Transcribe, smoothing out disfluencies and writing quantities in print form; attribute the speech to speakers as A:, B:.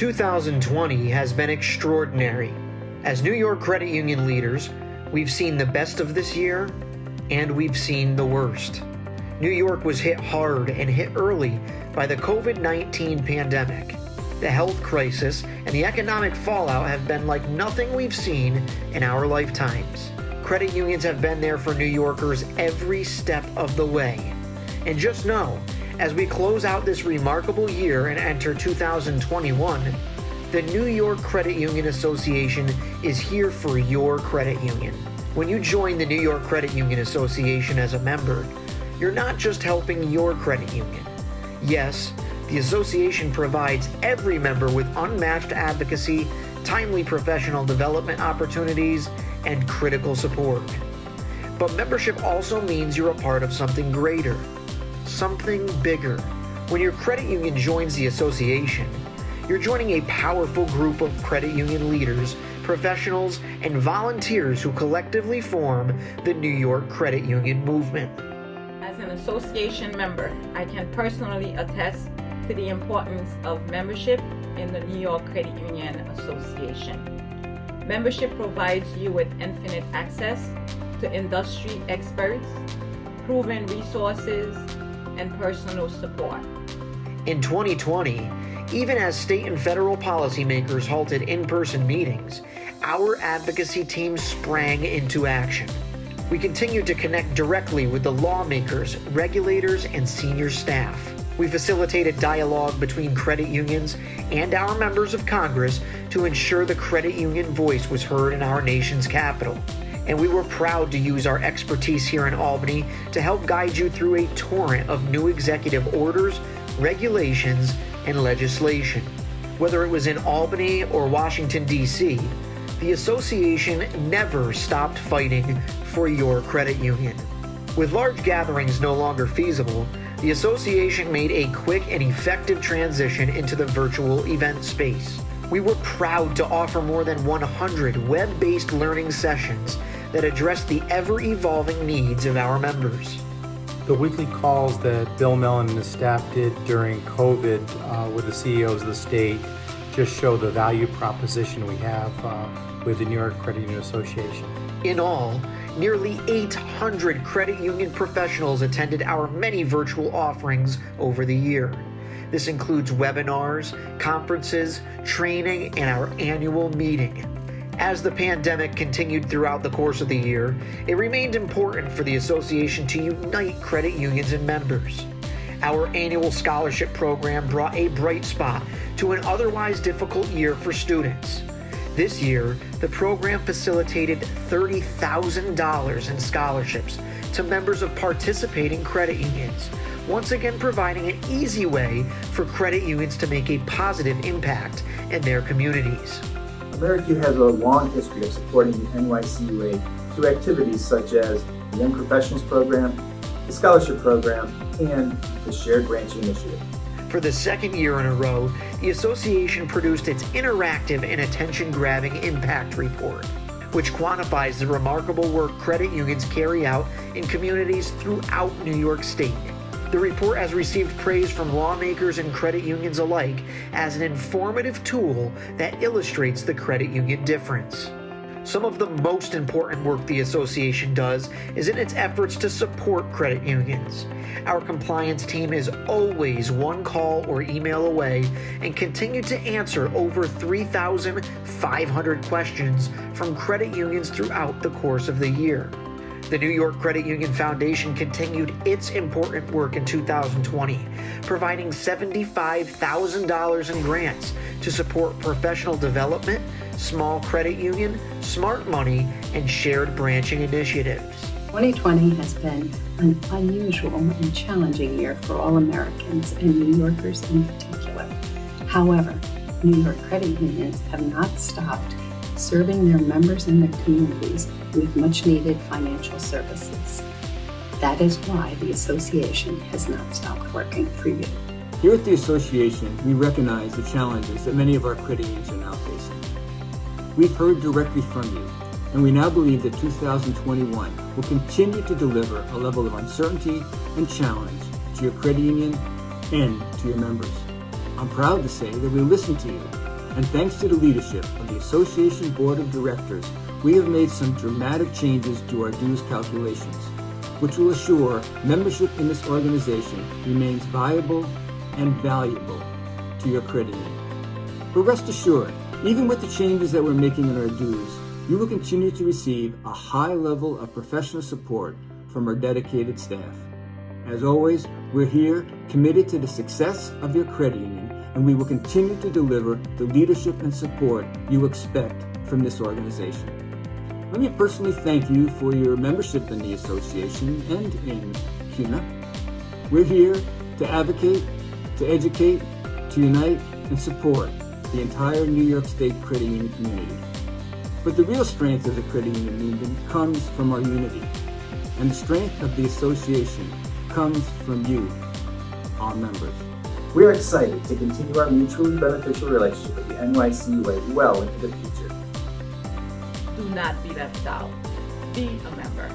A: 2020 has been extraordinary. As New York credit union leaders, we've seen the best of this year, and we've seen the worst. New York was hit hard and hit early by the COVID-19 pandemic. The health crisis and the economic fallout have been like nothing we've seen in our lifetimes. Credit unions have been there for New Yorkers every step of the way. And just know, as we close out this remarkable year and enter 2021, the New York Credit Union Association is here for your credit union. When you join the New York Credit Union Association as a member, you're not just helping your credit union. Yes, the association provides every member with unmatched advocacy, timely professional development opportunities, and critical support. But membership also means you're a part of something greater, something bigger. When your credit union joins the association, you're joining a powerful group of credit union leaders, professionals, and volunteers who collectively form the New York Credit Union movement.
B: As an association member, I can personally attest to the importance of membership in the New York Credit Union Association. Membership provides you with infinite access to industry experts, proven resources, and personal support.
A: In 2020, even as state and federal policymakers halted in-person meetings, our advocacy team sprang into action. We continued to connect directly with the lawmakers, regulators, and senior staff. We facilitated dialogue between credit unions and our members of Congress to ensure the credit union voice was heard in our nation's capital. And we were proud to use our expertise here in Albany to help guide you through a torrent of new executive orders, regulations, and legislation. Whether it was in Albany or Washington, D.C., the association never stopped fighting for your credit union. With large gatherings no longer feasible, the association made a quick and effective transition into the virtual event space. We were proud to offer more than 100 web-based learning sessions that address the ever-evolving needs of our members.
C: The weekly calls that Bill Mellon and his staff did during COVID with the CEOs of the state just show the value proposition we have with the New York Credit Union Association.
A: In all, nearly 800 credit union professionals attended our many virtual offerings over the year. This includes webinars, conferences, training, and our annual meeting. As the pandemic continued throughout the course of the year, it remained important for the association to unite credit unions and members. Our annual scholarship program brought a bright spot to an otherwise difficult year for students. This year, the program facilitated $30,000 in scholarships to members of participating credit unions, once again providing an easy way for credit unions to make a positive impact in their communities.
D: America has a long history of supporting the NYCUA through activities such as the Young Professionals Program, the Scholarship Program, and the Shared Branching Initiative.
A: For the second year in a row, the association produced its interactive and attention-grabbing impact report, which quantifies the remarkable work credit unions carry out in communities throughout New York State. The report has received praise from lawmakers and credit unions alike as an informative tool that illustrates the credit union difference. Some of the most important work the association does is in its efforts to support credit unions. Our compliance team is always one call or email away and continue to answer over 3,500 questions from credit unions throughout the course of the year. The New York Credit Union Foundation continued its important work in 2020, providing $75,000 in grants to support professional development, small credit union, smart money, and shared branching initiatives.
E: 2020 has been an unusual and challenging year for all Americans and New Yorkers in particular. However, New York credit unions have not stopped serving their members and their communities with much-needed financial services. That is why the association has not stopped working for you.
F: Here at the association, we recognize the challenges that many of our credit unions are now facing. We've heard directly from you, and we now believe that 2021 will continue to deliver a level of uncertainty and challenge to your credit union and to your members. I'm proud to say that we listened to you And thanks to the leadership of the Association Board of Directors, we have made some dramatic changes to our dues calculations, which will assure membership in this organization remains viable and valuable to your credit union. But rest assured, even with the changes that we're making in our dues, you will continue to receive a high level of professional support from our dedicated staff. As always, we're here committed to the success of your credit union, and we will continue to deliver the leadership and support you expect from this organization. Let me personally thank you for your membership in the association and in CUNA. We're here to advocate, to educate, to unite, and support the entire New York State credit union community. But the real strength of the credit union movement comes from our unity, and the strength of the association comes from you, our members.
D: We are excited to continue our mutually beneficial relationship with the NYCUA well into the future.
B: Do not be left out. Be a member.